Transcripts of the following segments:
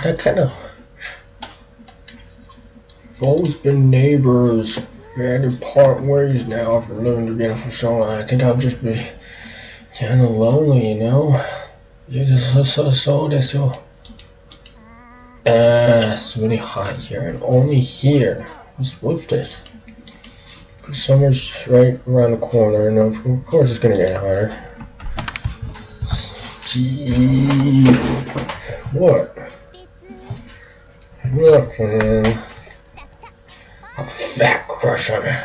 I kind of. We've always been neighbors. We had to part ways now after living together for so long. I think I'll just be kind of lonely, you know? You're just so that's so. It's really hot here, and only here. What's with this? Summer's right around the corner, and of course it's gonna get hotter. Gee, what? Nothing. A fat crush on her.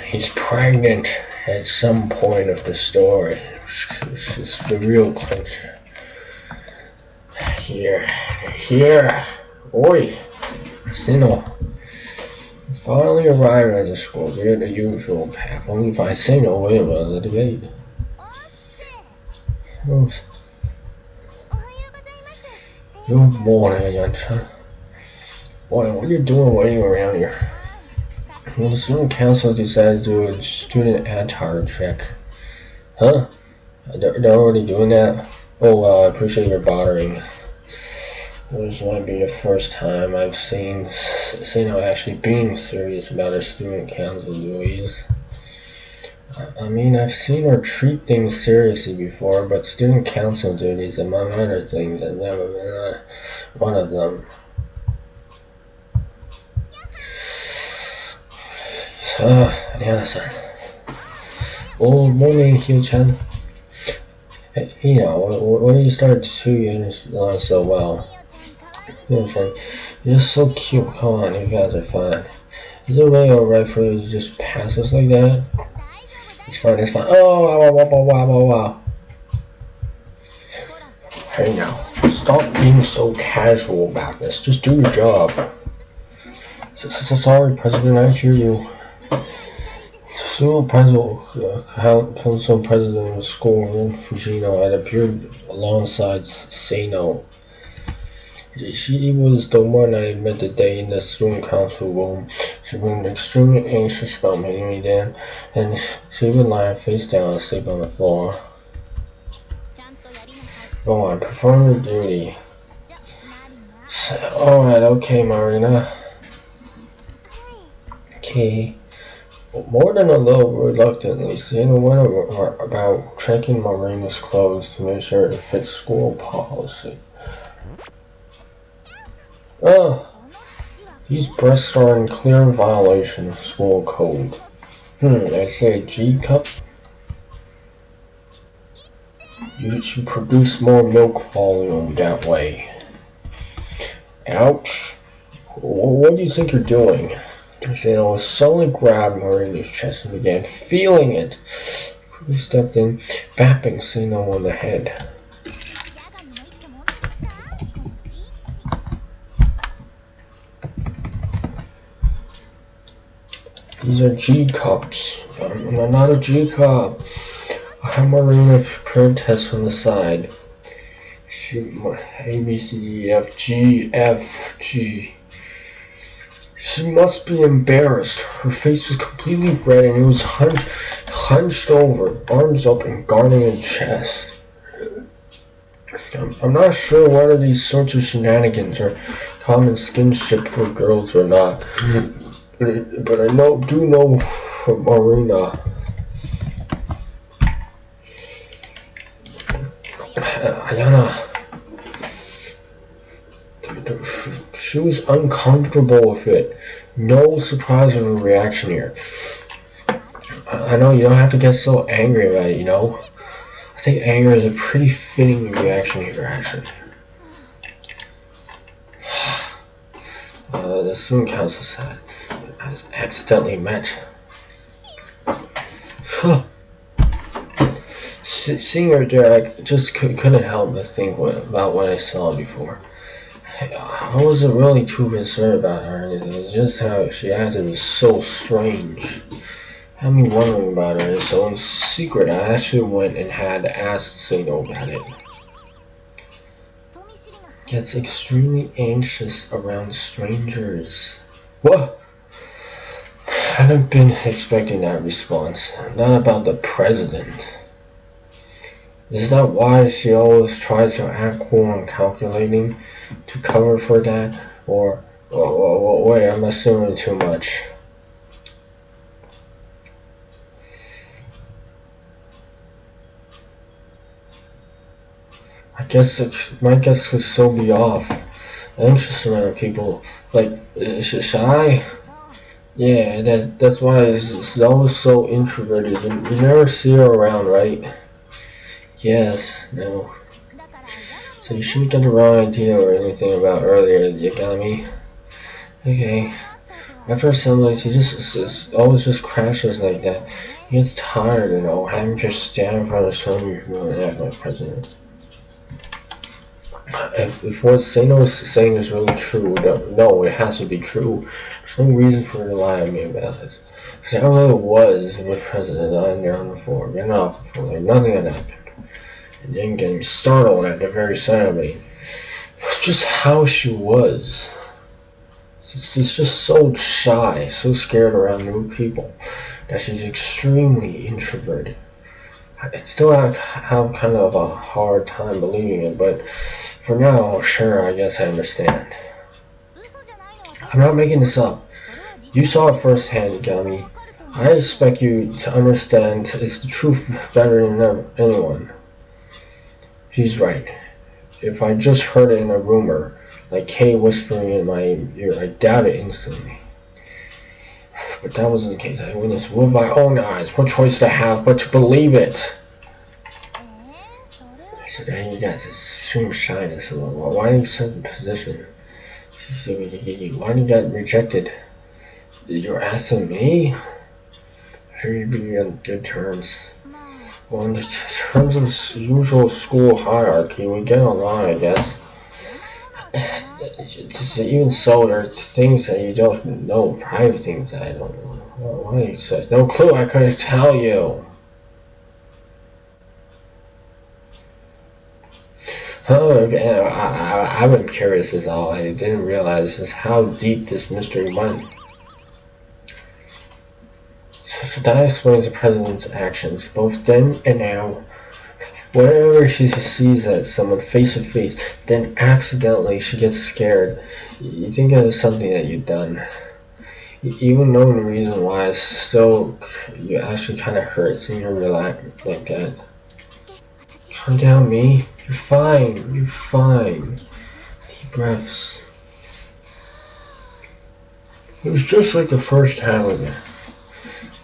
He's pregnant at some point of the story. It's just the real clincher. Here. Oi, Sino. Finally arrived at the school via the usual path. Only if I say no way about the debate. Oops. Good morning, youngster. Boy, what are you doing waiting around here? Well, the student council decided to do a student attire check. Huh? They're already doing that? Oh, well, I appreciate your bothering. This might be the first time I've seen Sino actually being serious about her student council duties. I mean, I've seen her treat things seriously before, but student council duties, among other things, have never been one of them. Ayana-san. Oh, morning, Hugh-chan. Hey, what did you start 2 units on so well? Hugh-chan, you're just so cute. Come on, you guys are fine. Is it really alright for you to just pass us like that? It's fine. Oh, wow. Hey now, stop being so casual about this. Just do your job. Sorry, President, I hear you. Council President of the school, Rin Fujino, had appeared alongside Sano. She was the one I met the day in the student council room. She'd been extremely anxious about meeting me then, and she would lie face down and sleep on the floor. Go on, perform your duty. Alright, okay, Marina. Okay. More than a little reluctantly, Sano went about checking Marina's clothes to make sure it fit school policy. These breasts are in clear violation of school code. I say G-cup? You should produce more milk volume that way. Ouch. What do you think you're doing? Sano suddenly grabbed Marina's chest and began feeling it. He stepped in, bapping Sano on the head. These are G-cups. I'm not a G-cup. I have Marina prepared tests from the side. A, B, C, D, E, F, G, F, G. She must be embarrassed. Her face was completely red and it was hunched over, arms up and guarding her chest. I'm not sure whether these sorts of shenanigans are common skinship for girls or not, but I do know from Marina. Ayana. She was uncomfortable with it. No surprise of a reaction here. I know you don't have to get so angry about it, you know? I think anger is a pretty fitting reaction here, actually. The student council said I was accidentally met. Seeing her there, I just couldn't help but think about what I saw before. I wasn't really too concerned about her, and it was just how she acted was so strange. Had me wondering about her, and so in secret I actually went and had asked Sano about it. Gets extremely anxious around strangers. What? I hadn't been expecting that response. Not about the president. Is that why she always tries to act cool and calculating to cover for that? Or, wait, I'm assuming too much. My guess could still be off. Anxious around people. Like, shy? Yeah, that's why she's always so introverted. You never see her around, right? Yes, no. So you shouldn't get the wrong idea or anything about earlier, you got me? Okay. After assembly, she just always just crashes like that. He gets tired, having to stand in front of someone and act like president. If what Sano is saying is really true, no, it has to be true. There's no reason for her to lie to me about this. Because I really was with President on there on the floor, getting off the floor, like nothing had happened. And then getting startled at the very sight of me. It's just how she was. She's just so shy, so scared around new people, that she's extremely introverted. I still have kind of a hard time believing it, but for now, sure, I guess I understand. I'm not making this up. You saw it firsthand, Gami. I expect you to understand it's the truth better than anyone. She's right. If I just heard it in a rumor, like Kay whispering in my ear, I'd doubt it instantly. But that wasn't the case. I witnessed with my own eyes. What choice did I have but to believe it? So then you got this extreme shyness. Why did you accept the position? Why did you get rejected? You're asking me? Sure, you'd be on good terms. Well, in terms of the usual school hierarchy, we get along, I guess. Even so, there's things that you don't know, private things that I don't know. Why do you say? No clue, I couldn't tell you. Oh, okay. I've been curious as all. I didn't realize just how deep this mystery went. So that explains the president's actions, both then and now. Whenever she sees someone face to face, then accidentally she gets scared. You think it was something that you've done. Even knowing the reason why, still, you actually kind of hurt seeing her relax like that. Calm down, me. You're fine. You're fine. Deep breaths. It was just like the first time with her.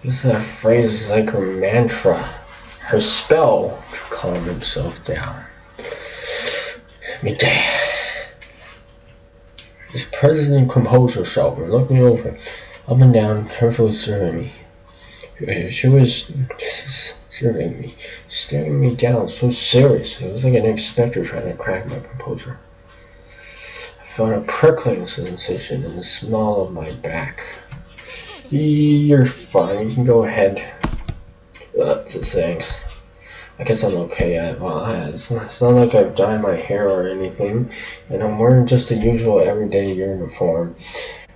That phrase is like her mantra, her spell to calm himself down. This president composed herself and looked me over, up and down, carefully serving me. She was serving me, staring me down so seriously. It was like an inspector trying to crack my composure. I felt a prickling sensation in the small of my back. You're fine. You can go ahead. Thanks. I guess I'm okay. It's not like I've dyed my hair or anything, and I'm wearing just the usual everyday uniform.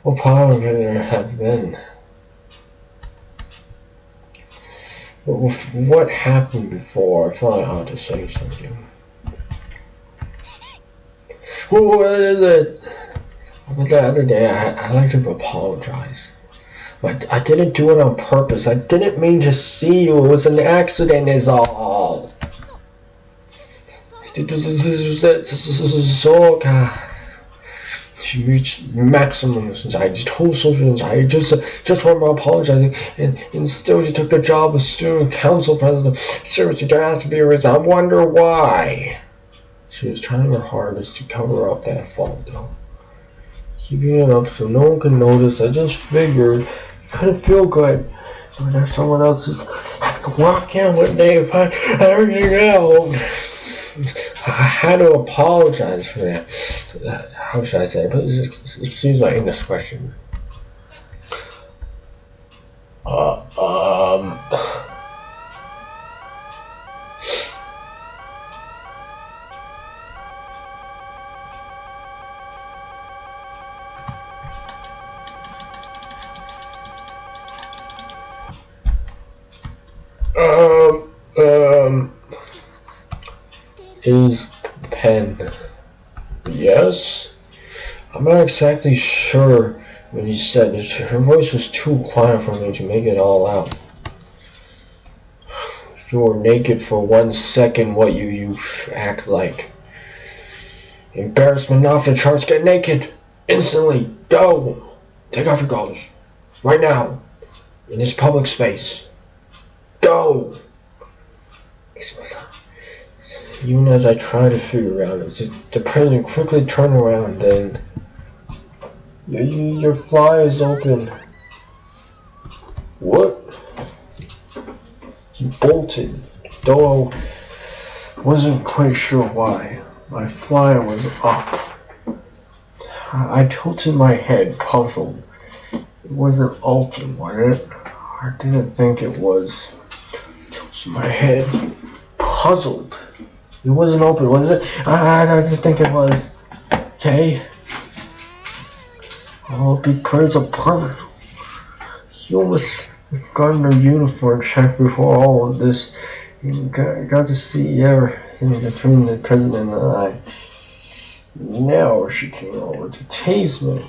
What problem could there have been? What happened before? I felt like I ought to say something. What is it? But the other day, I like to apologize. But I didn't do it on purpose. I didn't mean to see you. It was an accident is all. She reached maximum anxiety, total social anxiety, just from apologizing, and still she took the job of student council president. Seriously, there has to be a reason. I wonder why. She was trying her hardest to cover up that fault, though. Keeping it up so no one could notice. I just figured it couldn't feel good when there's someone else who's had to walk in one day and find everything out. I had to apologize for that. How should I say it? But excuse my indiscretion. is pen. Yes? I'm not exactly sure what he said. Her voice was too quiet for me to make it all out. If you were naked for 1 second, what you act like. Embarrassment off the charts, get naked! Instantly! Go! Take off your clothes. Right now! In this public space. Go! Even as I try to figure out it, the president quickly turned around, then your fly is open. What? He bolted, though I wasn't quite sure why. My fly was up. I tilted my head, puzzled. It wasn't open, was it? I didn't think it was. Tilted my head, puzzled. It wasn't open, was it? I didn't think it was. Okay. I'll be praised apart. You almost gotten a uniform check before all of this. You got to see everything between the president and I. Now she came over to tase me.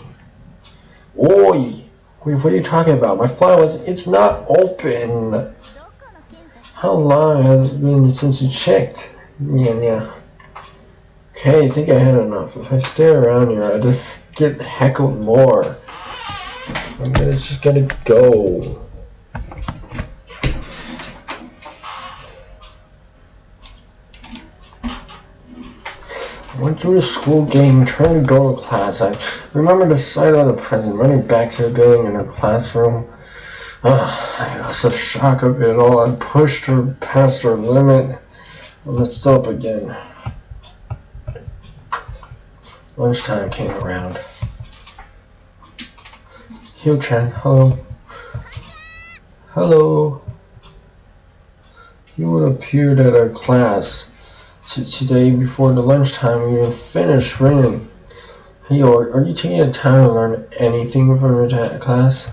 Oi! Wait, what are you talking about? My fly it's not open. How long has it been since you checked? Yeah. Okay, I think I had enough. If I stay around here, I'd just get heckled more. I'm just gonna go. I went through the school gate and turned to go to class. I remember the sight of the president running back to the building in her classroom. I was so shocked of it all. I pushed her past her limit. I messed up again. Lunchtime came around. Hyo-chan, hello. Hello. You would appeared at our class today before the lunchtime we even finished reading. Hey, are you taking the time to learn anything from your class?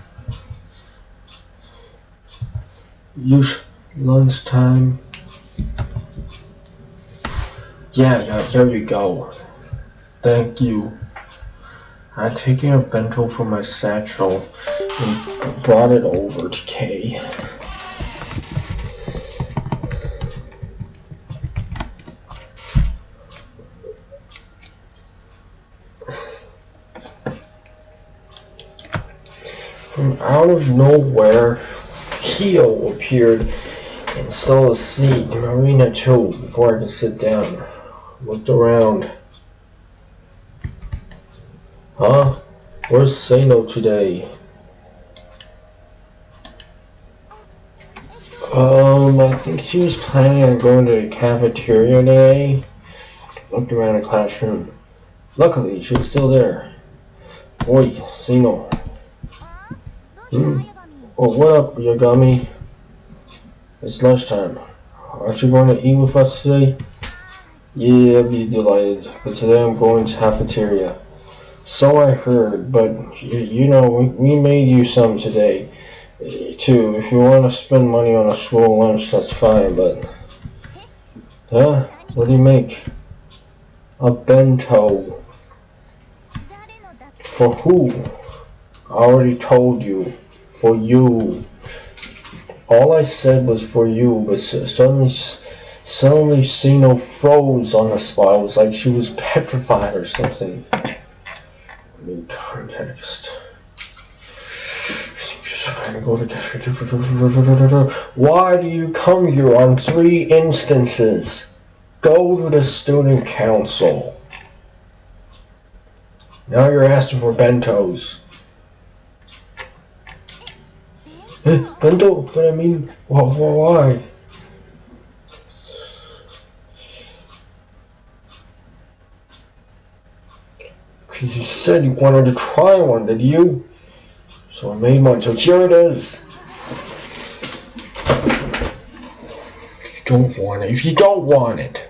Use lunchtime. Yeah, here you go. Thank you. I'd taken a bento from my satchel and brought it over to Kay. From out of nowhere, Hio appeared and stole a seat in Marina too before I could sit down. Looked around. Huh? Where's Sano today? I think she was planning on going to the cafeteria today. Looked around the classroom. Luckily, she was still there. Oi, Sano. Oh, what up, Yagami? It's lunchtime. Aren't you going to eat with us today? Yeah, I'd be delighted. But today I'm going to cafeteria. So I heard, but you know, we made you some today, too. If you want to spend money on a school lunch, that's fine, but... Huh? What do you make? A bento. For who? I already told you. For you. All I said was for you, but suddenly Sino froze on the spot. It was like she was petrified or something. Need context. Why do you come here on 3 instances? Go to the student council. Now you're asking for bentos. Bento? What I mean? Why? Because you said you wanted to try one, did you? So I made one, so here it is. If you don't want it,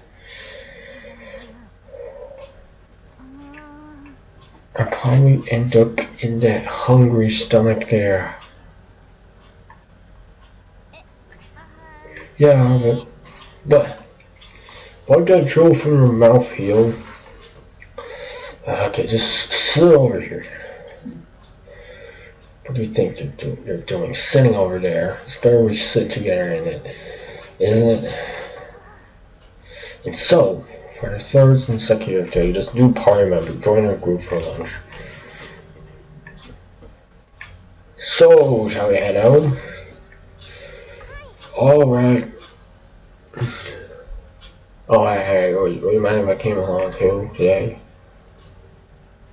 I'll probably end up in that hungry stomach there. Yeah, but Wipe that jewel from your mouth, heel. Okay, just sit over here. What do you think you're doing? Sitting over there. It's better we sit together in it, isn't it? And so, for the third consecutive day, this new party member joined our group for lunch. So, shall we head out? Alright. Oh, hey, would you mind if I came along too today?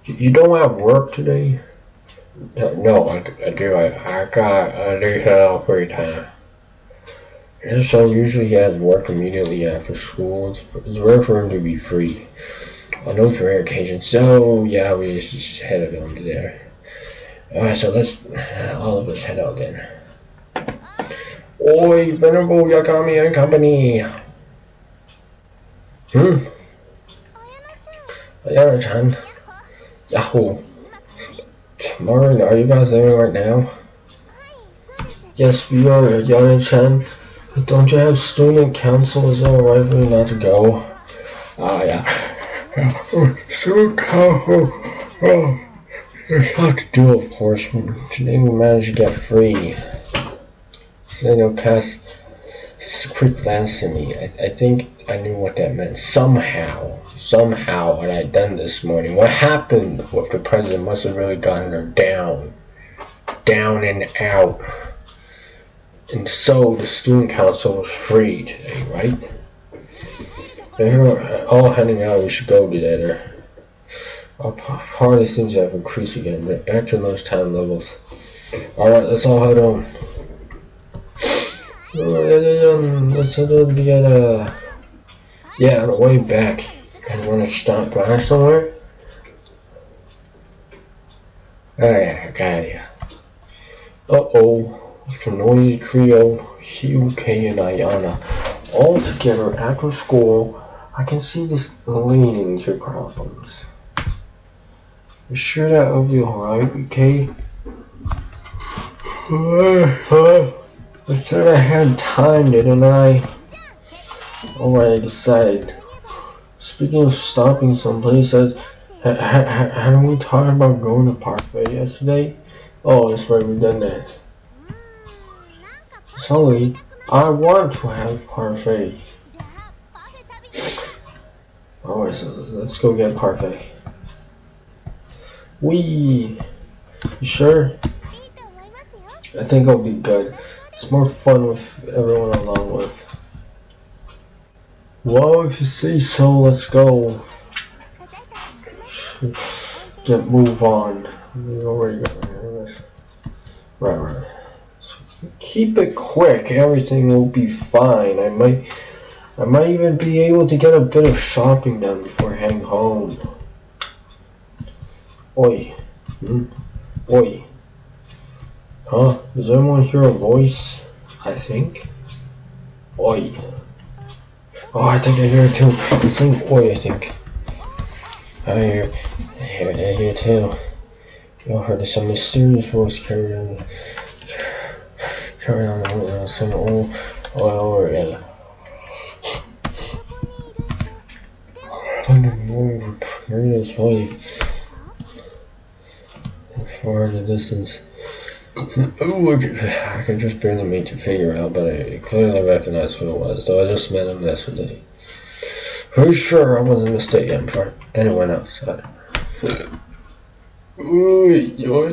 You don't have work today? No, I do. I got a decent free time. His son usually has work immediately after school. It's rare for him to be free. On those rare occasions, so yeah, we just headed on to there. Alright, so let's all of us head out then. Oi, Venerable Yakami and Company! Ayana-chan. Yahoo! Marin, are you guys there right now? Yes, we are, Ayana-chan. Don't you have student council? Is it alright for you not to go? Yeah. Student council. There's a lot to do, of course. Today we managed to get free. So they'll cast a quick glance at me. I think I knew what that meant. Somehow, what I'd done this morning. What happened with the president must have really gotten her down and out. And so the student council was free today, right? They're all heading out. We should go together. Our party seems to have increased again. Back to lunchtime levels. Alright, let's all head on. Let's head on together. Yeah, on the way back. I want to stop by somewhere. Alright, I got it. Uh-oh. It's a noisy trio, Hyuke and Ayana. All together after school. I can see this leading to problems. You sure that will be alright, okay? I said I had time, didn't I? Alright, I decided. Speaking of stopping someplace, hadn't we talked about going to Parkway yesterday? Oh, that's right, we done that. Sully, I want to have parfait. Alright, so let's go get parfait. Wee! You sure? I think it'll be good. It's more fun with everyone along with. Well, if you say so, let's go. Move on. We've already got right. Keep it quick. Everything will be fine. I might even be able to get a bit of shopping done before heading home. Oi. Oi. Huh? Does anyone hear a voice? I think. Oi. Oh, I think I hear it too. It's saying oi, I think. I hear it too. Y'all heard some mysterious voice carried on some oil and Marina's voice far in the distance. Ooh, I can just barely make to figure out, but I clearly recognized who it was, though I just met him yesterday. Pretty sure I wasn't mistaken for anyone else. Ooh, yo.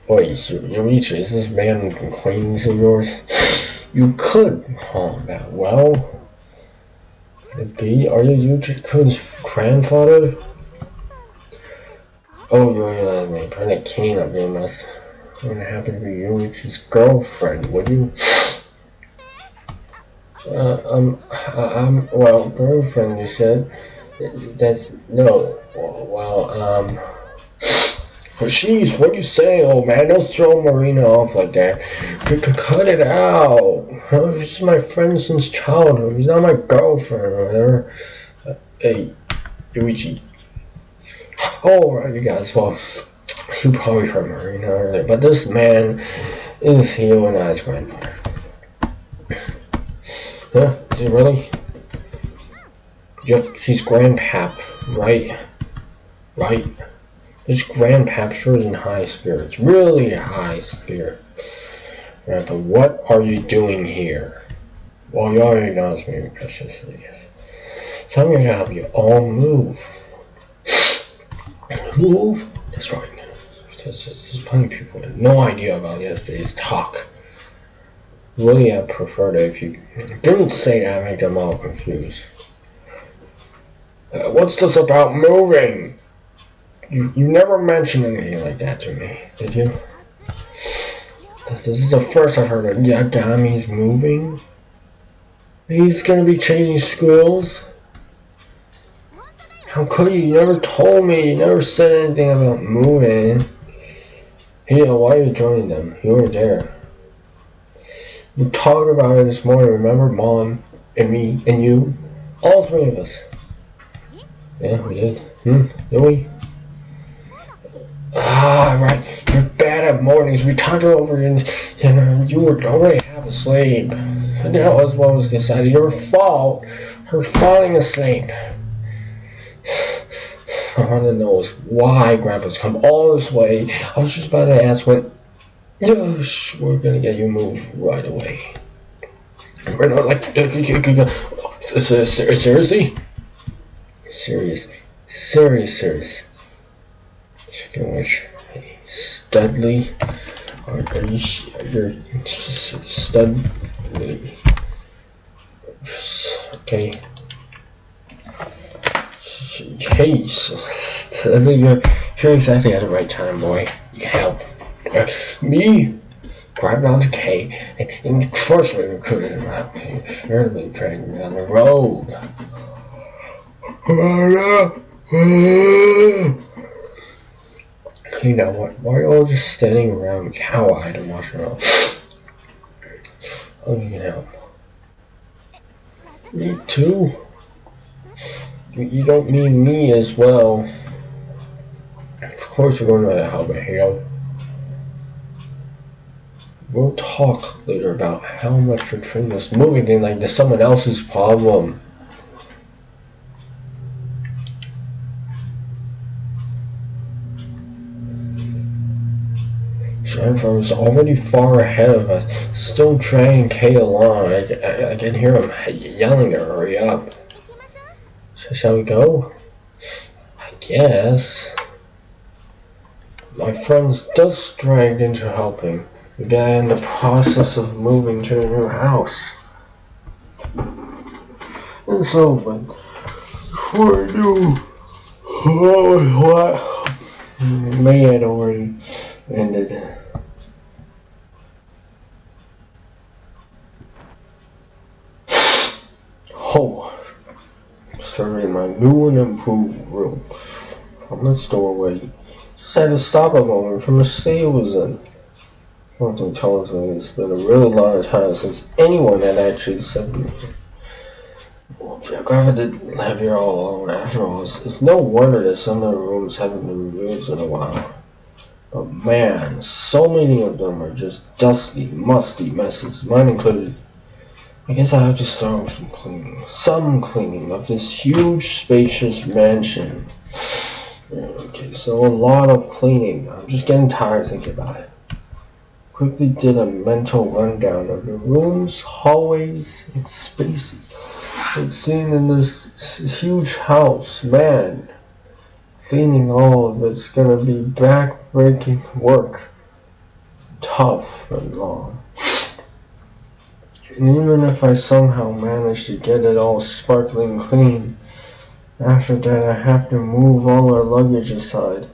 Boy, Yoichi, is this man an acquaintance of yours? You could call him that. Well, could it be? Are you Yuchi-kun's grandfather? Oh, you realize me. Pretty keen of you must. Wouldn't happen to be Yuichi's girlfriend, would you? Well, girlfriend, you said. That's, no. Well, jeez, what do you say, old man? Don't throw Marina off like that. Cut it out. This is my friend since childhood. He's not my girlfriend or whatever. Hey, Yuichi. Oh, right, you guys. Well, you probably heard Marina earlier, but this man is Hio and I's grandfather. Huh? Is it really? Yep, she's grandpap, right? Right? This grandpap sure is in high spirits. Really high spirit. Grandpa, what are you doing here? Well, you already acknowledged me because yes. So I'm here to help you all move. Move? That's right. There's plenty of people with no idea about yesterday's talk. Really, I prefer that if you didn't say that, I make them all confused. What's this about moving? You never mentioned anything like that to me, did you? This is the first I've heard of Yagami's moving. He's gonna be changing schools? How could you? You never told me. You never said anything about moving. Hey, why are you joining them? You were there. We talked about it this morning, remember? Mom, and me, and you. All three of us. Yeah, we did. Did we? Ah, right. You're bad at mornings. We talked it over and you were already half asleep. That was what was decided. Your fault. Her falling asleep. I want to know is why Grandpa's come all this way. I was just about to ask when. Yes, we're gonna get you moved right away. Right now, like, seriously? Serious. Speaking of which, Studley, are you Studley? Okay. Hey, Studley, you're exactly at the right time, boy. You can help. Me? Grabbed onto Kay and forcefully recruited him out. You're to be dragging down the road. You know what? Why are you all just standing around cow-eyed and watching around? Oh, you can help. Me too? You don't mean me as well. Of course you're going to help it, Hale. We'll talk later about how much you're treating this moving thing like this someone else's problem. Jennifer was already far ahead of us, still dragging Kay along. I can hear him yelling to hurry up. Shall we go? I guess. My friend's just dragged into helping. We got in the process of moving to a new house. And so, but before I do, what? May had already ended. Oh, serving my new and improved room. From its doorway, just had to stop a moment from the state it was in. Something tells me it's been a really long time since anyone had actually said to me. Well, Grandpa didn't live here all alone after all. It's no wonder that some of the rooms haven't been used in a while. But man, so many of them are just dusty, musty messes, mine included. I guess I have to start with some cleaning of this huge, spacious mansion. Okay, so a lot of cleaning. I'm just getting tired thinking about it. Quickly did a mental rundown of the rooms, hallways, and spaces I'd seen in this huge house. Man, cleaning all of it's gonna be back-breaking work. Tough and long. And even if I somehow manage to get it all sparkling clean, after that I have to move all our luggage aside.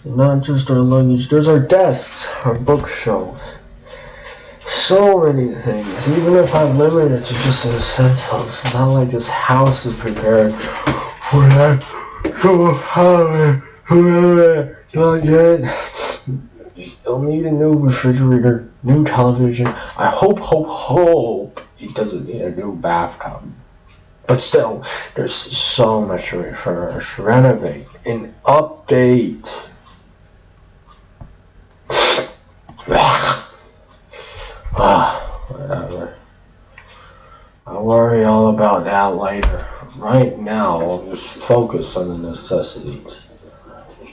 And not just our luggage, there's our desks, our bookshelf. So many things. Even if I'm limited to just an essentials, it's not like this house is prepared for that. Not yet. You'll need a new refrigerator, new television. I hope he doesn't need a new bathtub. But still, there's so much to refurbish, renovate, and update. Whatever. I'll worry all that later. Right now, I'll just focus on the necessities.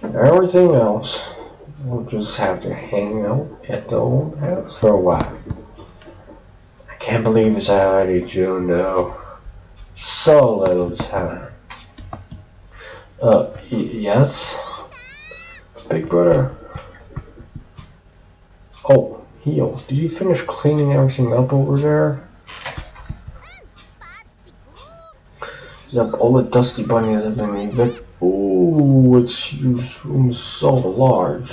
Everything else, we'll just have to hang out at the old house for a while. I can't believe it's already June now. So little time. Yes? Big brother? Oh, Heel, did you finish cleaning everything up over there? Yep, all the dusty bunnies have been evicted. Ooh, its huge room is so large.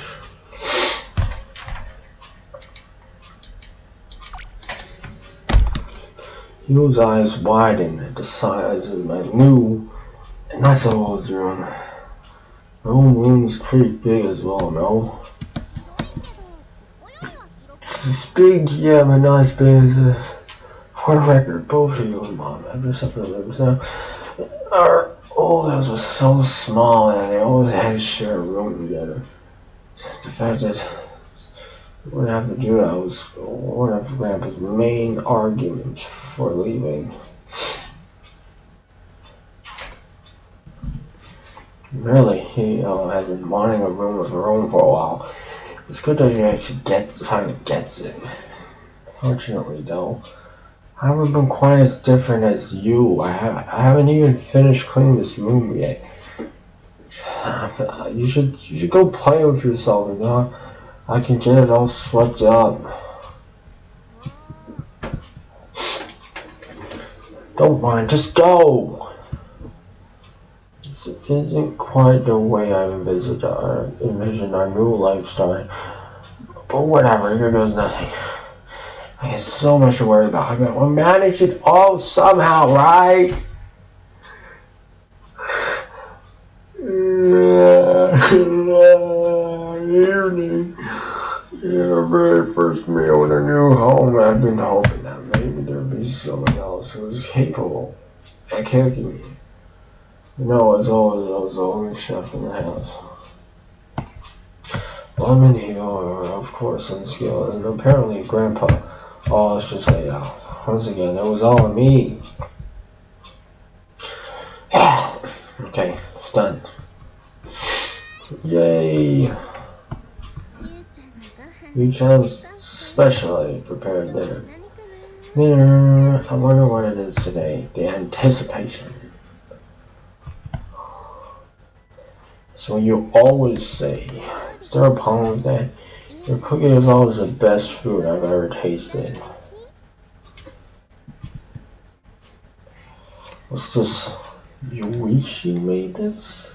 Heel's eyes widened at the size of my new and not so old room. My own room's pretty big as well, no? It's big, yeah, but not as big as for the record, both of you and Mom have your separate rooms now. Our old house was so small and they always had to share a room together. The fact that we wouldn't have to do that was one of Grandpa's main arguments for leaving. Really, he had been wanting a room of her own for a while. It's good that he actually finally gets it. Fortunately, though, I haven't been quite as different as you. I haven't even finished cleaning this room yet. You should go play with yourself, and I can get it all swept up. Don't mind, just go. This isn't quite the way I envisioned our new life starting. But whatever, here goes nothing. I have so much to worry about. I will manage it all somehow, right? Evening. In our very first meal in our new home, I've been hoping that maybe there'd be someone else who was capable at cooking me. You know, as always, I was the only chef in the house. Well, I'm in the of course, in skill, and apparently Grandpa. Oh, let's just say, once again, it was all me. Okay, it's done. Yay! Yu-chan's specially prepared dinner. I wonder what it is today. The anticipation. So you always say, is there a problem with that? Your cooking is always the best food I've ever tasted. What's this? Yuichi made this?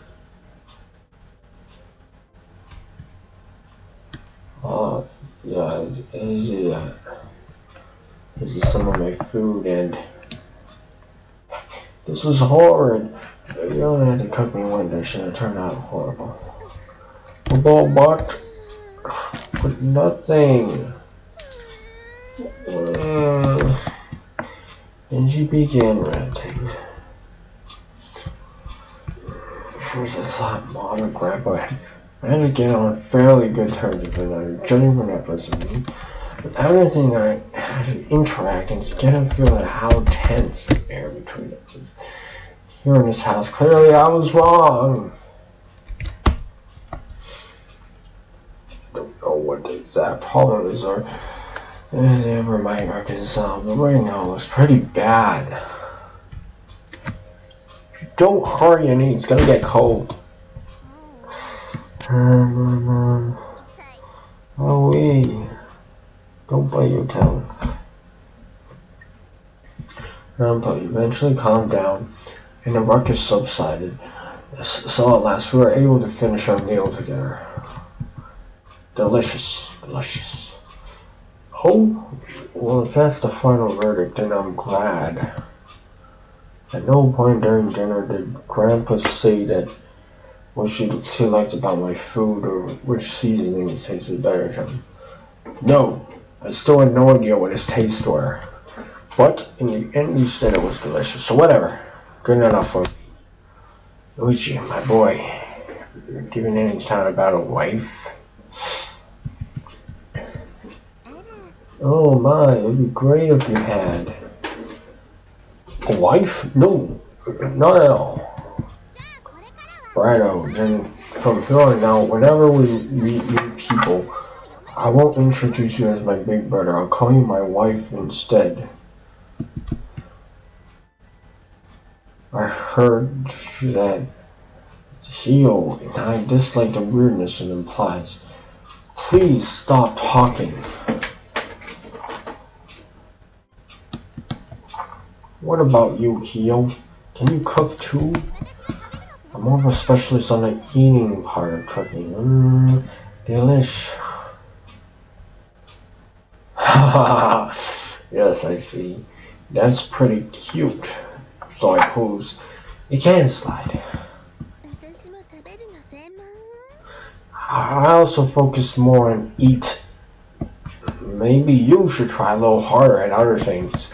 Yeah, this is some of my food, and this is horrid. You only had to cook me one dish and it turned out horrible. But nothing. And she began ranting. First I thought Mom and Grandpa I had to get on fairly good terms with them, judging from that first meeting. With everything I had to interact and get a feeling of how tense the air between us was. Here in this house, clearly I was wrong. Don't know what the exact problem is or if they ever might reconcile, but right now it's pretty bad. Don't hurry, Annie, it's gonna get cold. Oh, don't bite your tongue. But eventually calmed down, and the ruckus subsided. So at last we were able to finish our meal together. Delicious, delicious. Oh, well, if that's the final verdict, then I'm glad. At no point during dinner did Grandpa say that what she liked about my food or which seasonings tasted better to him. No, I still had no idea what his tastes were. But in the end, he said it was delicious. So whatever, good enough for me. Luigi, my boy, you're giving any thought about a wife? Oh my, it'd be great if you had. A wife? No, not at all. Righto, then from here on out, whenever we meet new people, I won't introduce you as my big brother. I'll call you my wife instead. I heard that it's Hio, and I dislike the weirdness it implies. Please stop talking. What about you, Hio? Can you cook too? I'm more of a specialist on the eating part of cooking. Delish. Yes, I see. That's pretty cute. So I pose. You can slide. I also focus more on eat. Maybe you should try a little harder at other things.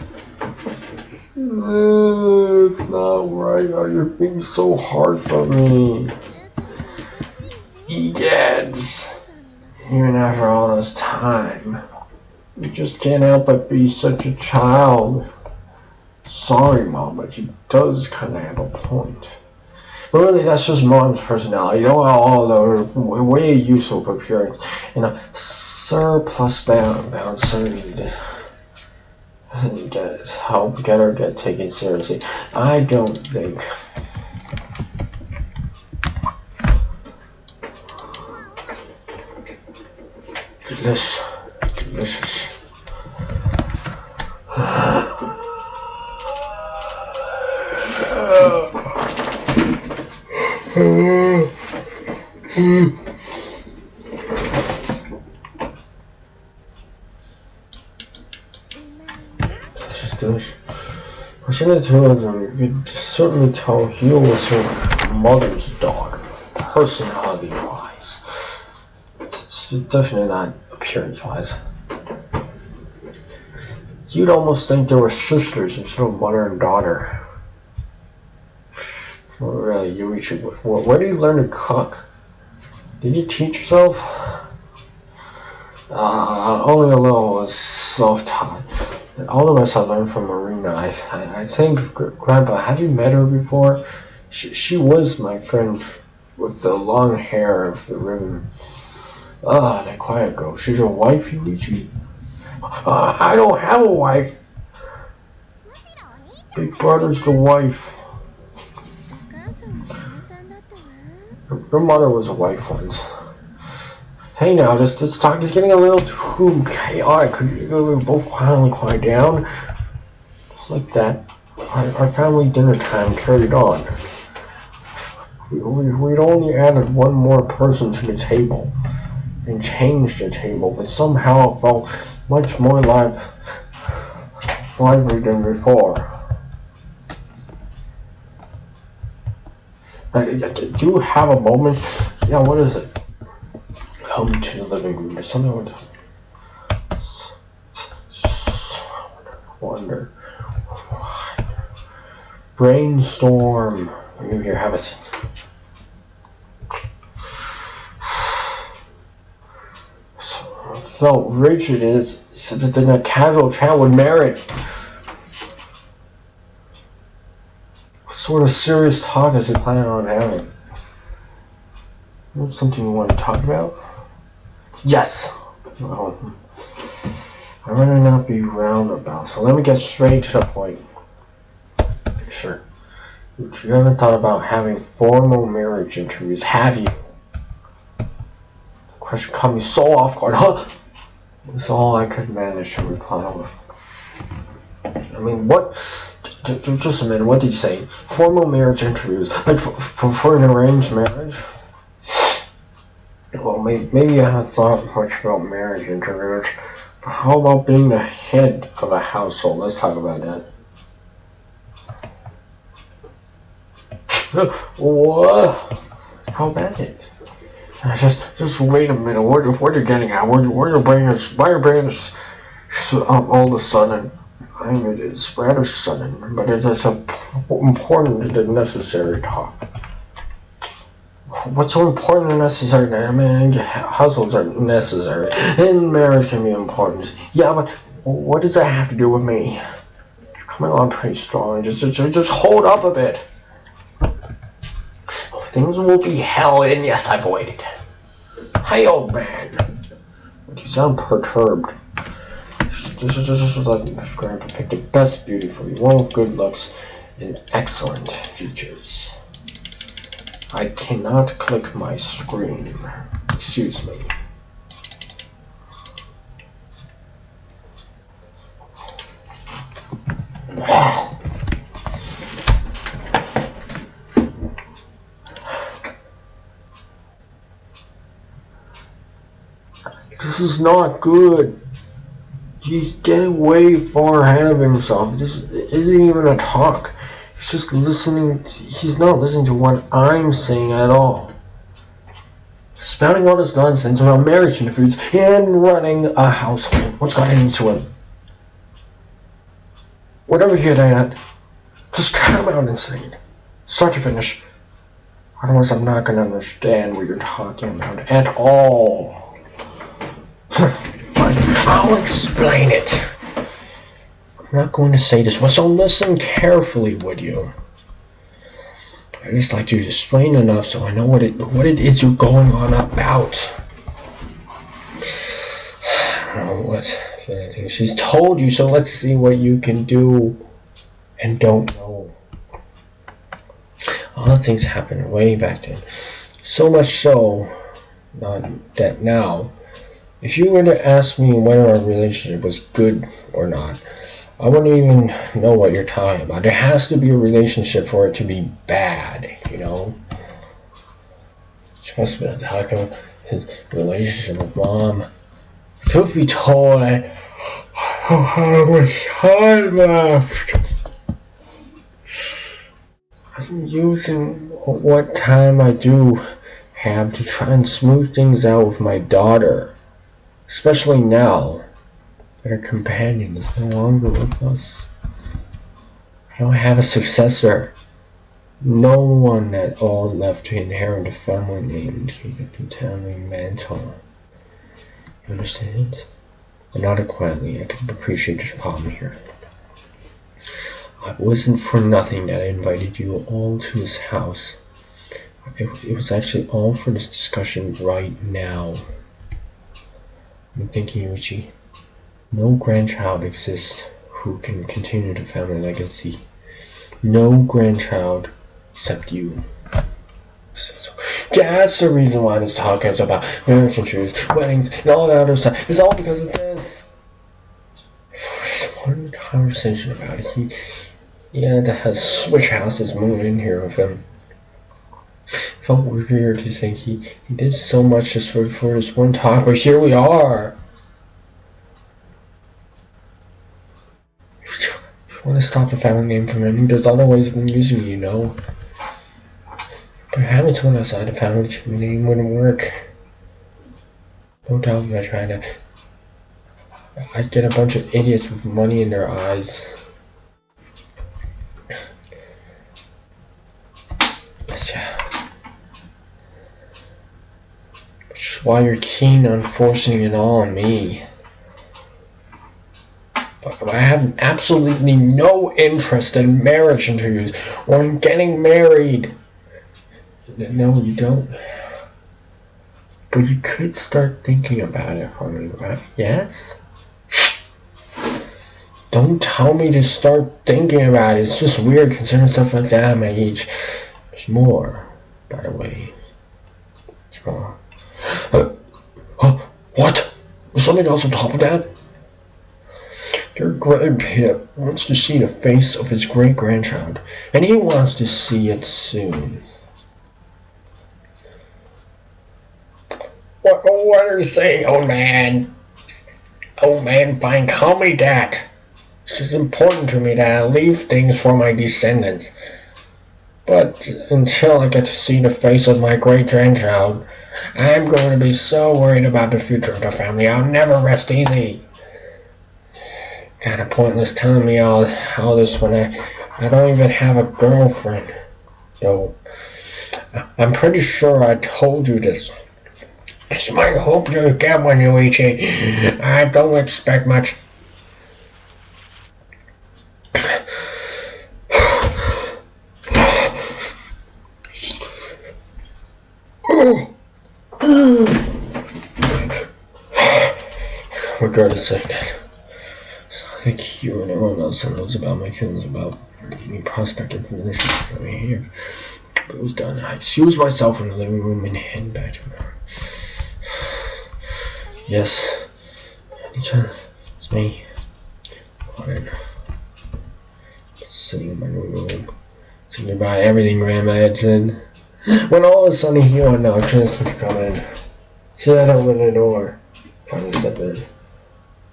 It's not right. You're being so hard for me. Egads. Even after all this time, you just can't help but be such a child. Sorry, Mom, but she does kind of have a point. But really, that's just Mom's personality. You know, all the way useful appearance and a surplus bouncer get her get taken seriously. I don't think. Delicious. I should have told them. You could certainly tell Hio was her mother's daughter, personality-wise. It's definitely not appearance-wise. You'd almost think they were sisters instead of mother and daughter. Well, really, you should. Where do you learn to cook? Did you teach yourself? Only a little self-taught. All of us I learned from Marina. I think, Grandpa, have you met her before? She was my friend with the long hair of the ribbon. That quiet girl. She's your wife, Yuichi? I don't have a wife. Big brother's the wife. Your mother was a wife once. Hey now, this talk is getting a little too chaotic. Could you both quiet down? Just like that. Our family dinner time carried on. We'd only added one more person to the table and changed the table, but somehow it felt much more lively than before. Do you have a moment? Yeah, what is it? Come to the living room. There's something with wonder. Brainstorm. You here, have a seat. So I felt rigid as than a casual chat would merit. What sort of serious talk is he planning on having? Something you want to talk about? Yes. Well, I'd rather not be roundabout, so let me get straight to the point. Sure. You haven't thought about having formal marriage interviews, have you? The question caught me so off guard, huh? That's all I could manage to reply with. I mean, what? Just a minute, what did you say? Formal marriage interviews? Like for an arranged marriage? Well, maybe I haven't thought much about marriage interviews, but how about being the head of a household? Let's talk about that. What? How about it? Just wait a minute. What you're getting at? Where you're bringing us? Why you're bringing us up all of a sudden? I mean, it's rather sudden, but it's important and necessary talk. What's so important and necessary? I mean, households are necessary, and marriage can be important. Yeah, but what does that have to do with me? coming on pretty strong. Just hold up a bit. Things will be hell, and yes, I've waited. Hey, old man. You sound perturbed. This is like Grandpa picked the best beauty for you. One with good looks and excellent features. I cannot click my screen. Excuse me. This is not good. He's getting way far ahead of himself. This isn't even a talk. He's just listening. He's not listening to what I'm saying at all. Spouting all this nonsense about marriage interference and running a household. What's gotten into him? Whatever you're getting at, just come out and say it. Start to finish. Otherwise, I'm not going to understand what you're talking about at all. Fine, I'll explain it. I'm not going to say this once, so listen carefully, would you? I just like to explain enough so I know what it is you're going on about. I don't know what anything she's told you, so let's see what you can do and don't know. All things happened way back then. So much so, not that now, if you were to ask me whether our relationship was good or not, I wouldn't even know what you're talking about. There has to be a relationship for it to be bad, you know? She must have been talking about his relationship with Mom. Truth be told, I don't have much time left. I'm using what time I do have to try and smooth things out with my daughter. Especially now that her companion is no longer with us. I don't have a successor. No one at all left to inherit a family name and take a contaminating mantle. You understand? But not quietly. I could appreciate this problem here. It wasn't for nothing that I invited you all to his house. It was actually all for this discussion right now. I'm thinking, Yuichi, no grandchild exists who can continue the family legacy. No grandchild except you. That's the reason why this talk is about marriage and truths, weddings, and all that other stuff. It's all because of this. One conversation about it. He had to switch houses, move in here with him. Felt weird to think he did so much just for this one talk, but here we are. If you want to stop the family name from ending, there's other ways of using it, you know. But having someone outside the family name wouldn't work. No doubt if I tried to, I'd get a bunch of idiots with money in their eyes. Which is why you're keen on forcing it all on me. But I have absolutely no interest in marriage interviews or in getting married. No, you don't. But you could start thinking about it for me, right? Yes? Don't tell me to start thinking about it. It's just weird considering stuff like that at my age. There's more, by the way. There's more. What? There's something else on top of that? Your grandpa wants to see the face of his great-grandchild, and he wants to see it soon. What are you saying, old man? Old man, fine, call me that. It's just important to me that I leave things for my descendants. But until I get to see the face of my great-grandchild, I'm going to be so worried about the future of the family, I'll never rest easy. Kinda pointless telling me all this when I don't even have a girlfriend. Though, I'm pretty sure I told you this. It's my hope you get one, Yuichi. I don't expect much. Regardless of saying that, I think you and everyone else knows about my feelings about any prospective relationships for me here. But it was done. I excused myself in the living room and headed back to her. Yes, Nichan, it's me. Fine. Sitting in my new room, thinking about everything I imagined. When all of a sudden he or knocked just to come in. See, I don't open the door. Finally stepped in.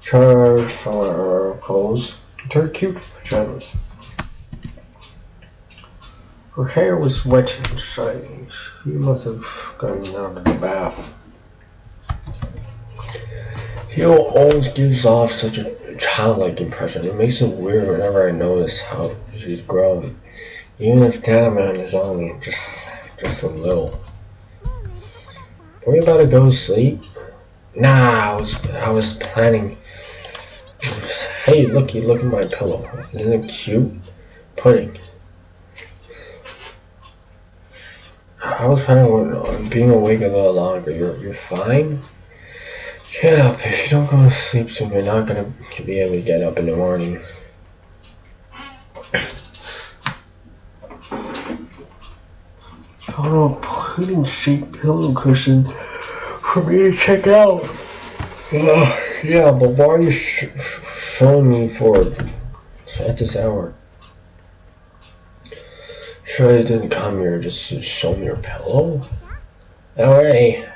Charged for her clothes. Turned cute pajamas. Her hair was wet and shiny. She must have gotten out of the bath. He always gives off such a childlike impression. It makes it weird whenever I notice how she's grown. Even if Tanaman is only just a little. Were you about to go to sleep? Nah, I was planning. Hey, look at my pillow. Isn't it cute? Pudding. I was planning on being awake a little longer. You're fine? Get up. If you don't go to sleep soon, you're not gonna be able to get up in the morning. Found a pudding-shaped pillow cushion for me to check out. Yeah, but why are you showing me for it at this hour? Sure, you didn't come here just to show me your pillow? Alright.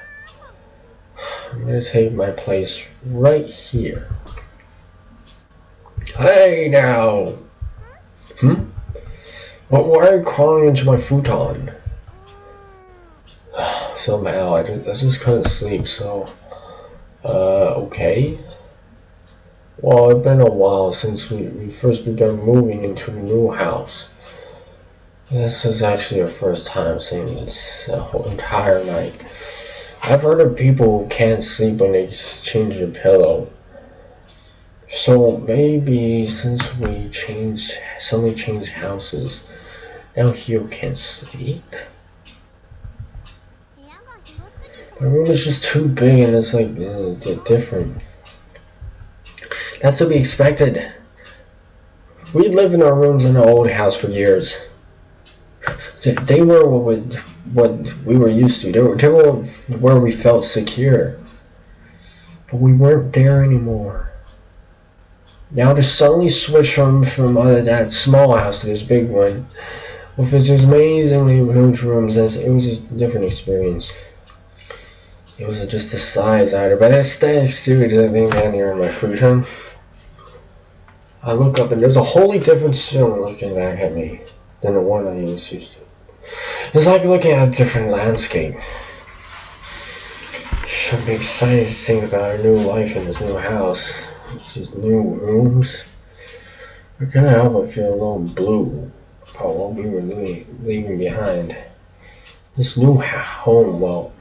I'm gonna take my place right here. Hey now! Why are you crawling into my futon? Somehow, I just couldn't sleep, so... okay. Well, it's been a while since we first began moving into the new house. This is actually our first time seeing this the whole entire night. I've heard of people who can't sleep when they change their pillow. So maybe since we suddenly changed houses, now Hio can't sleep. My room is just too big and it's like different. That's to be expected. We lived in our rooms in the old house for years. They were what we were used to. They were where we felt secure. But we weren't there anymore. Now to suddenly switch from that small house to this big one, with its amazingly huge rooms, it was a different experience. It wasn't just the size either, but the aesthetics too. Does that mean down here in my futon? I look up and there's a wholly different ceiling looking back at me than the one I was used to. It's like looking at a different landscape. Should be excited to think about our new life in this new house. These new rooms. I can't help but feel a little blue about what we were leaving behind. This new home, well,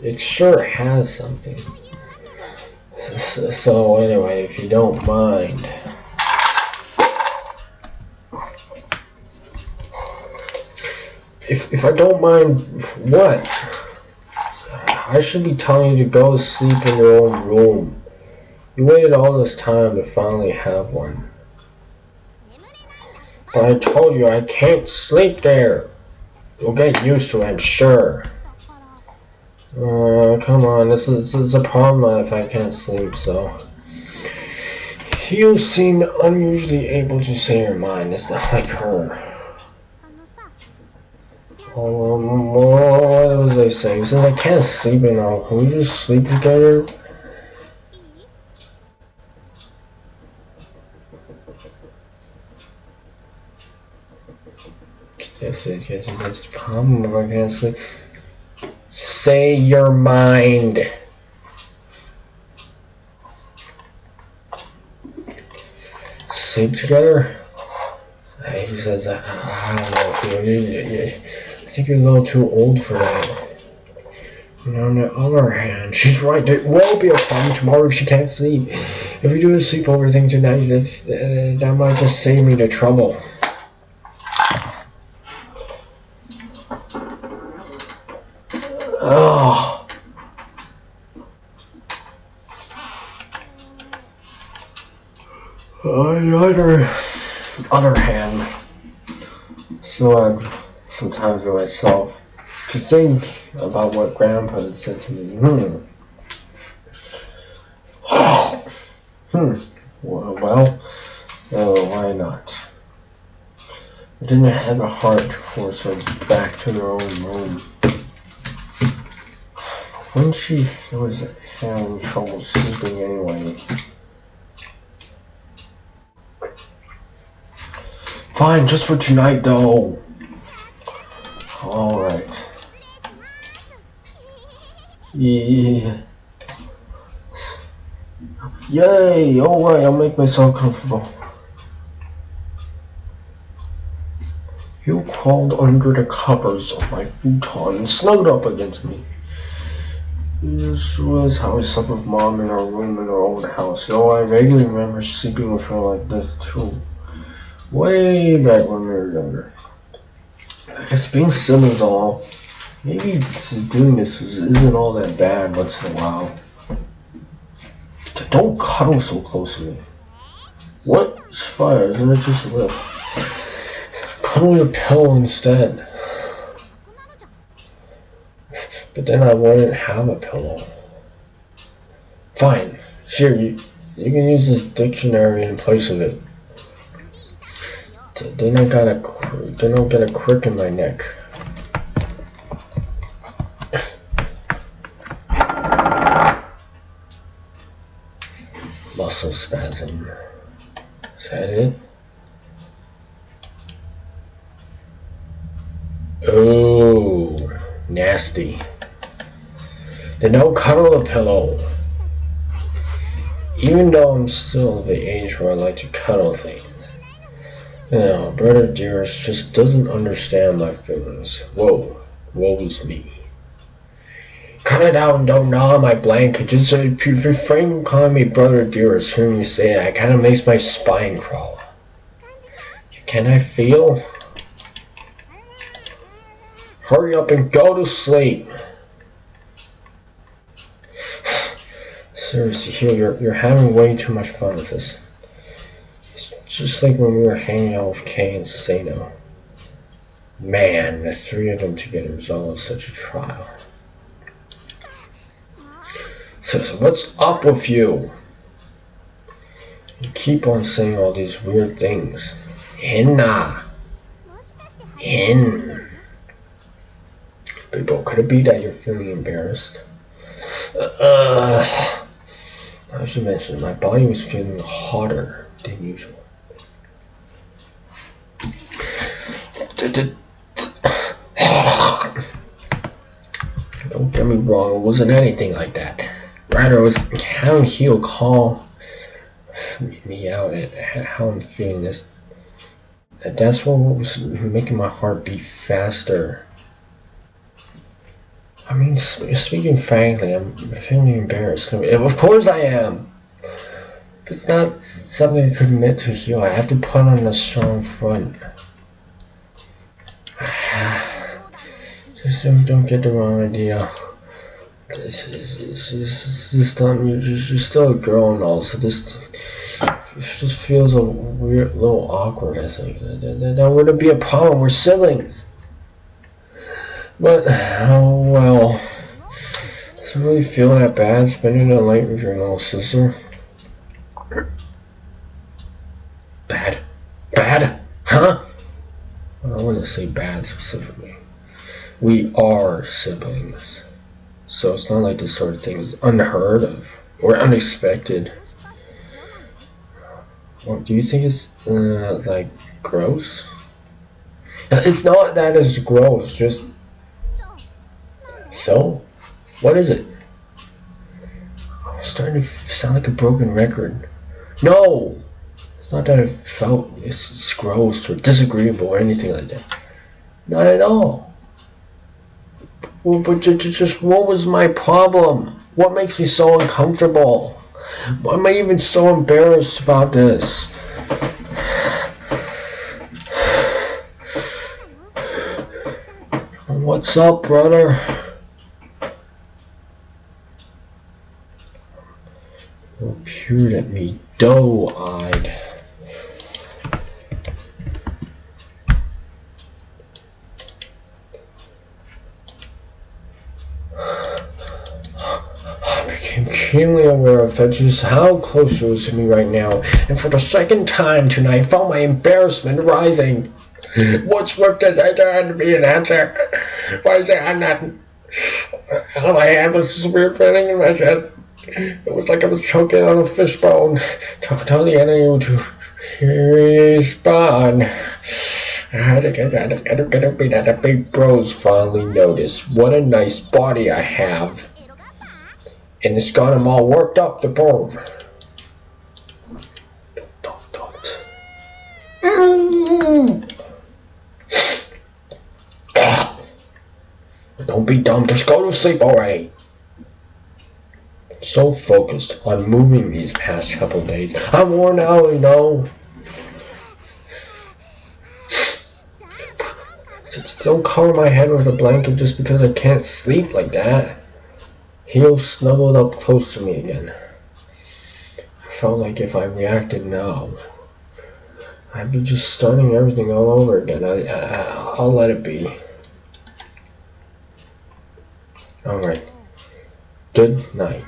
it sure has something. So anyway, if you don't mind, if I don't mind, what? I should be telling you to go sleep in your own room. You waited all this time to finally have one. But I told you I can't sleep there. You'll get used to it, I'm sure. Come on, this is a problem if I can't sleep, so... You seem unusually able to say your mind. It's not like her. What was I saying? Since I can't sleep now, can we just sleep together? That's the problem if I can't sleep. Say your mind. Sleep together? He says, I don't know if I think you're a little too old for that. And on the other hand, she's right. There will be a problem tomorrow if she can't sleep. If we do a sleepover thing tonight, that might just save me the trouble. Oh. On the other hand, so I'm sometimes to myself to think about what Grandpa said to me. Well, why not? I didn't have a heart to force her back to their own room. When she was having trouble sleeping anyway. Fine, just for tonight though. Alright. Yeah. Yay! Alright, I'll make myself comfortable. You crawled under the covers of my futon and snuggled up against me. This was how I slept with Mom in our room in our old house, though I vaguely remember sleeping with her like this too. Way back when we were younger. I guess being siblings all, maybe doing this isn't all that bad once in a while. Don't cuddle so close to me. What? It's fire, isn't it just a lip? Cuddle your pillow instead. But then I wouldn't have a pillow. Fine. Here, you can use this dictionary in place of it. Then I don't get a crick in my neck. Muscle spasm. Is that it? Oh, nasty. Then don't cuddle a pillow. Even though I'm still of the age where I like to cuddle things. No, brother dearest just doesn't understand my feelings. Whoa, woe's me. Cut it out and don't gnaw on my blanket. Just refrain from calling me brother dearest. Hearing you say that, it kind of makes my spine crawl. Can I feel? Hurry up and go to sleep. Seriously, Hugh, you're having way too much fun with this. It's just like when we were hanging out with Kay and Sano. Man, the three of them together is always such a trial. So what's up with you? You keep on saying all these weird things. Henna. Hen. People, could it be that you're feeling embarrassed? I should mention, my body was feeling hotter than usual. Don't get me wrong, it wasn't anything like that. Rather, it was having Hugh call me out at how I'm feeling this. That's what was making my heart beat faster. I mean, speaking frankly, I'm feeling embarrassed. Of course I am. But it's not something I could admit to Hugh. I have to put on a strong front. Just don't get the wrong idea. You're still a girl and all, so this just feels a weird, little awkward, I think. That wouldn't be a problem, we're siblings. But, oh well. Does it really feel that bad spending the night with your little sister? Bad? Bad? Huh? Well, I wouldn't say bad specifically. We are siblings. So it's not like this sort of thing is unheard of or unexpected. Well, do you think it's, like, gross? It's not that it's gross, just... So? What is it? I'm starting to sound like a broken record. No! It's not that it's gross or disagreeable or anything like that. Not at all. Well, but just what was my problem? What makes me so uncomfortable? Why am I even so embarrassed about this? What's up, brother? peered at me, doe-eyed. I became keenly aware of just how close she was to me right now, and for the second time tonight, I felt my embarrassment rising. What swift desire had to be an answer? Why is that not? All I had was this weird feeling in my chest. It was like I was choking on a fishbone. Tell the enemy to respond. The big bros finally noticed what a nice body I have. And it's got them all worked up the board. Don't be dumb, just go to sleep already. So focused on moving these past couple days, I'm worn out, you know. Don't cover my head with a blanket just because I can't sleep like that. Heel snuggled up close to me again. I felt like if I reacted now, I'd be just starting everything all over again. I'll let it be. Alright. Good night.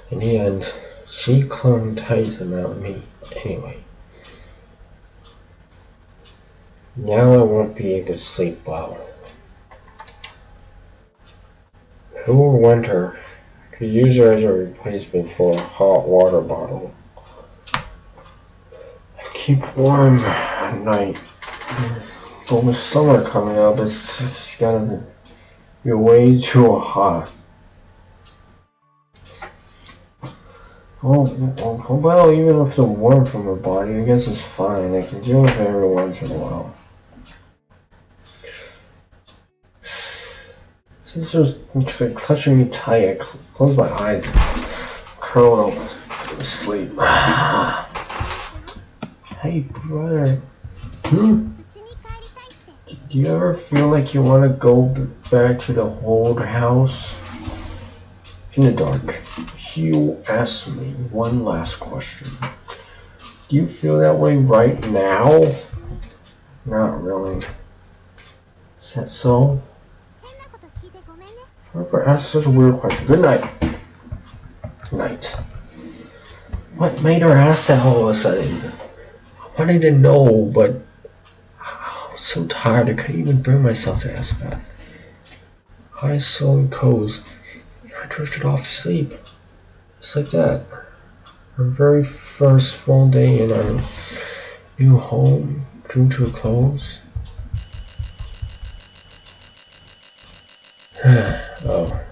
In the end, she clung tight about me anyway. Now I won't be able to sleep well. Through winter, I could use her as a replacement for a hot water bottle. I keep warm at night. But with summer coming up, it's gotta be way too hot. Well, even if the warmth from her body, I guess it's fine. I can deal with it every once in a while. Since there's clutching me tight, I close my eyes, curl up, sleep. Hey, brother. Do you ever feel like you want to go back to the old house? In the dark, Hugh asked me one last question. Do you feel that way right now? Not really. Is that so? Whoever asked such a weird question. Good night. Good night. What made her ask that all of a sudden? I wanted to know, but I was so tired I couldn't even bring myself to ask that. Eyes slowly closed, and I drifted off to sleep. Just like that. Our very first full day in our new home drew to a close. Oh.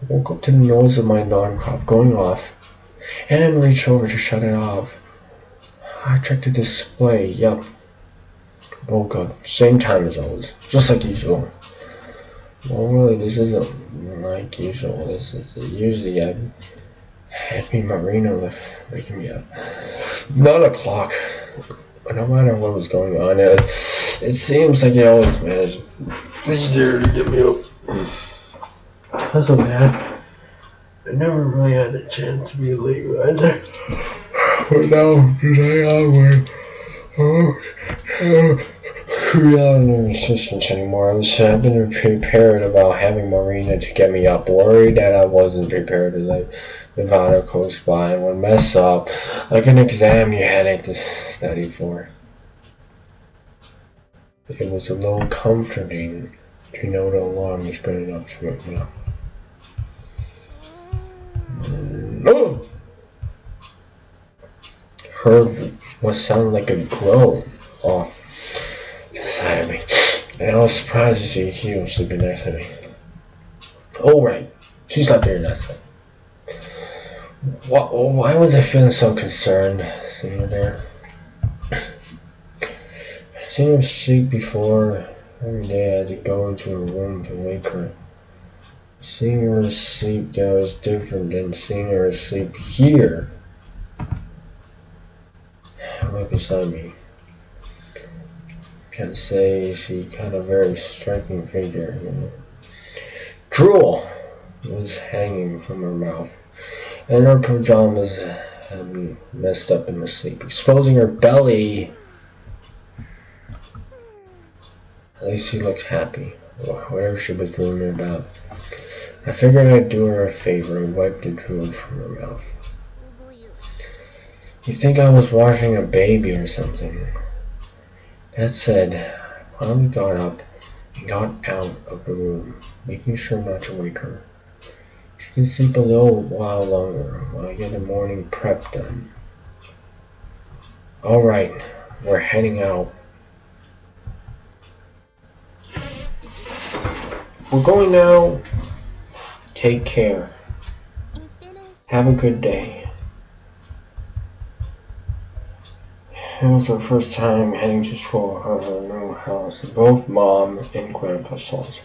I woke up to the noise of my alarm clock going off and reached over to shut it off. I checked the display. Yep. Woke up. Same time as always. Just like usual. Well, really, this isn't like usual. This is usually I'd be Marina waking me up. 9 o'clock. No matter what was going on, it seems like he always managed to get me up. That's so bad. I never really had a chance to be late either. But now, today onward, without no assistance anymore. I've been prepared about having Marina to get me up, worried that I wasn't prepared to let Nevada close by and would mess up, like an exam you had to study for. It was a little comforting to know the alarm was good enough to wake me up. No! Heard what sounded like a groan off beside of me, and I was surprised to see Hugh sleeping next to me. Oh, right. She slept here next to me. Why was I feeling so concerned seeing her there? I'd seen her sleep before. Every day I had to go into her room to wake her. Seeing her asleep there was different than seeing her asleep here. Right beside me. can say she had a very striking figure. Drool was hanging from her mouth, and her pajamas had been messed up in her sleep, exposing her belly. At least she looked happy, whatever she was dreaming about. I figured I'd do her a favor and wipe the drool from her mouth. You think I was washing a baby or something? That said, I finally got up and got out of the room, making sure not to wake her. She can sleep a little while longer while I get the morning prep done. Alright, we're heading out. We're going now. Take care. Have a good day. It was our first time heading to school out of our new house. Both Mom and Grandpa saw us.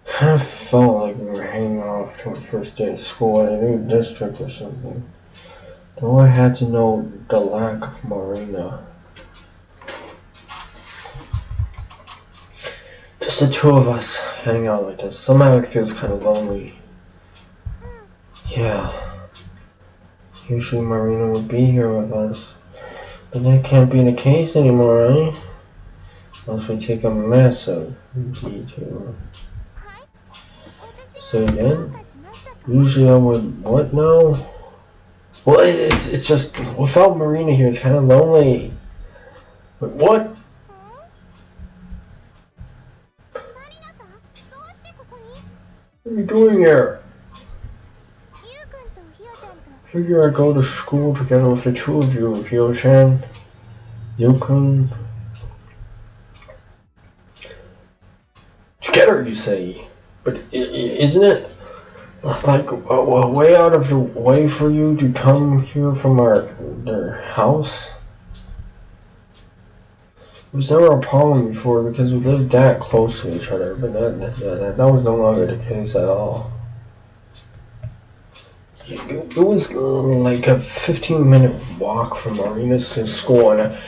Kind of felt like we were heading off to our first day of school in a new district or something. Though I had to know the lack of Marina. Just the two of us hanging out like this. Somehow it feels kind of lonely. Yeah. Usually Marina would be here with us. But that can't be the case anymore, right? Unless we take a massive detour. Say again? Usually I would, what now? Well, it's just, without Marina here, it's kind of lonely. But what? What are you doing here? Figure I go to school together with the two of you, Hyo-chan, Yukun. Together, you say? But isn't it like a way out of the way for you to come here from their house? It was never a problem before because we lived that close to each other, but that was no longer the case at all. It was like a 15-minute walk from Marina's to school, and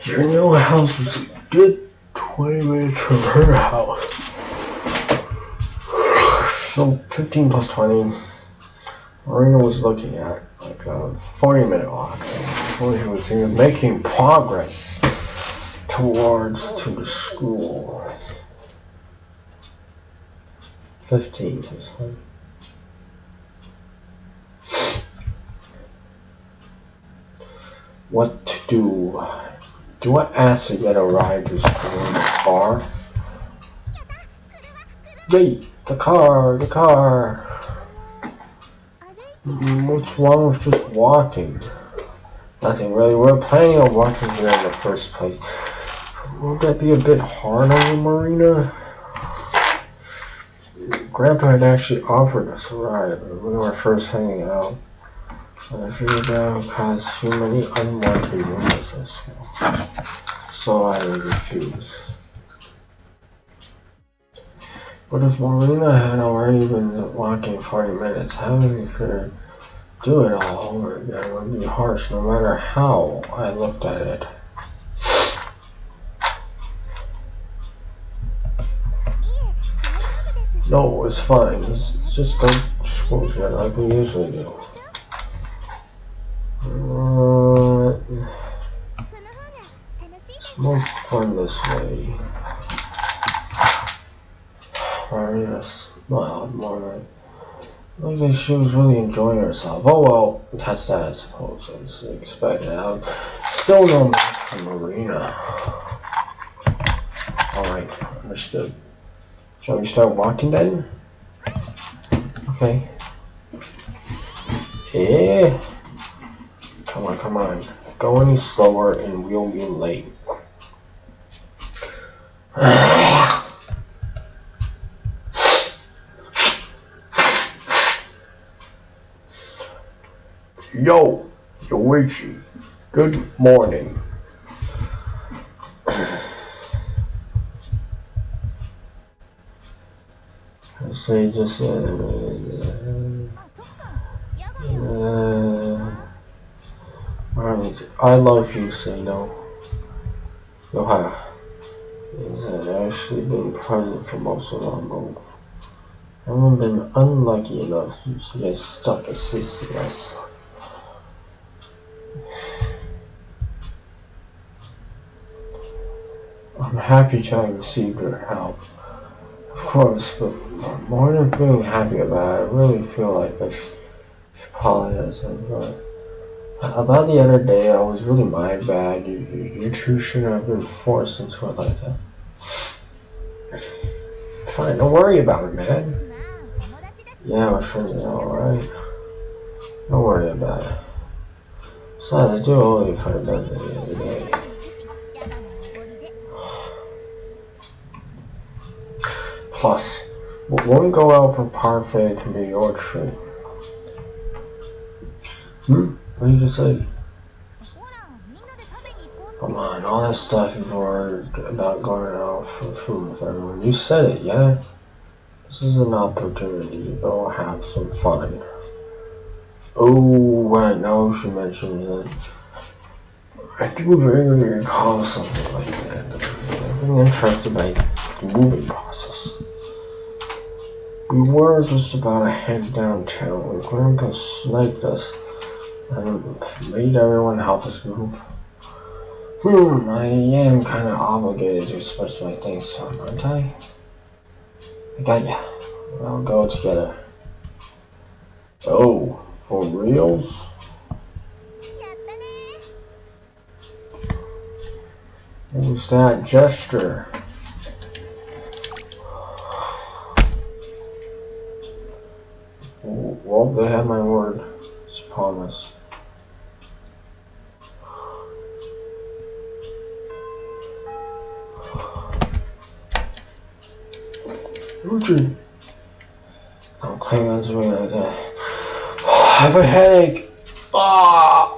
your new house was a good 20 minutes from her house. So 15 plus 20, Marina was looking at like a 40-minute walk. She was making progress towards to the school. 15 plus 20. What to do? Do I ask to get a ride to school in the car? Yay! The car! What's wrong with just walking? Nothing really. We're planning on walking here in the first place. Would that be a bit hard on you, Marina? Grandpa had actually offered us a ride when we were first hanging out. But I figured that would cause too many unwanted rumors at school. So I refused. But if Marina had already been walking 40 minutes, having her do it all over again would be harsh no matter how I looked at it. No, it's fine. It's just go to school together like we usually do. It's more fun this way. Marina smiled more like she was really enjoying herself. Oh well, that's that I suppose, as expected. I'm still no match for Marina. Alright, understood. Shall we start walking then? Okay. Yeah. Come on. Go any slower and we'll be late. Yo, Yoichi. Good morning. I say just I love you, say no. Yohaya is actually been present for most of our move. I haven't been unlucky enough to get stuck at CCS. I'm happy to have received your help, of course, but more than feeling happy about it, I really feel like I should apologize. About the other day, I was really my bad. You two shouldn't have been forced into it like that. Fine, don't worry about it, man. Yeah, we're friends and all, right? Don't worry about it. Besides, I do owe you for the birthday the other day. Plus, when we go out for parfait, it can be your treat. What did you just say? Come on, all that stuff you've heard about going out for food with everyone. You said it, yeah? This is an opportunity to go have some fun. Oh, right, now she mentions it. I do regularly recall something like that. I've been interested by the moving process. We were just about to head downtown when Grandpa sniped us and made everyone help us move. I am kind of obligated to express my thanks to him, aren't I? I got ya. We'll go together. Oh, for reals? What was that gesture? Well, they have my word. It's a promise. Uchi, don't cling on to me like that. I have a headache. Ah!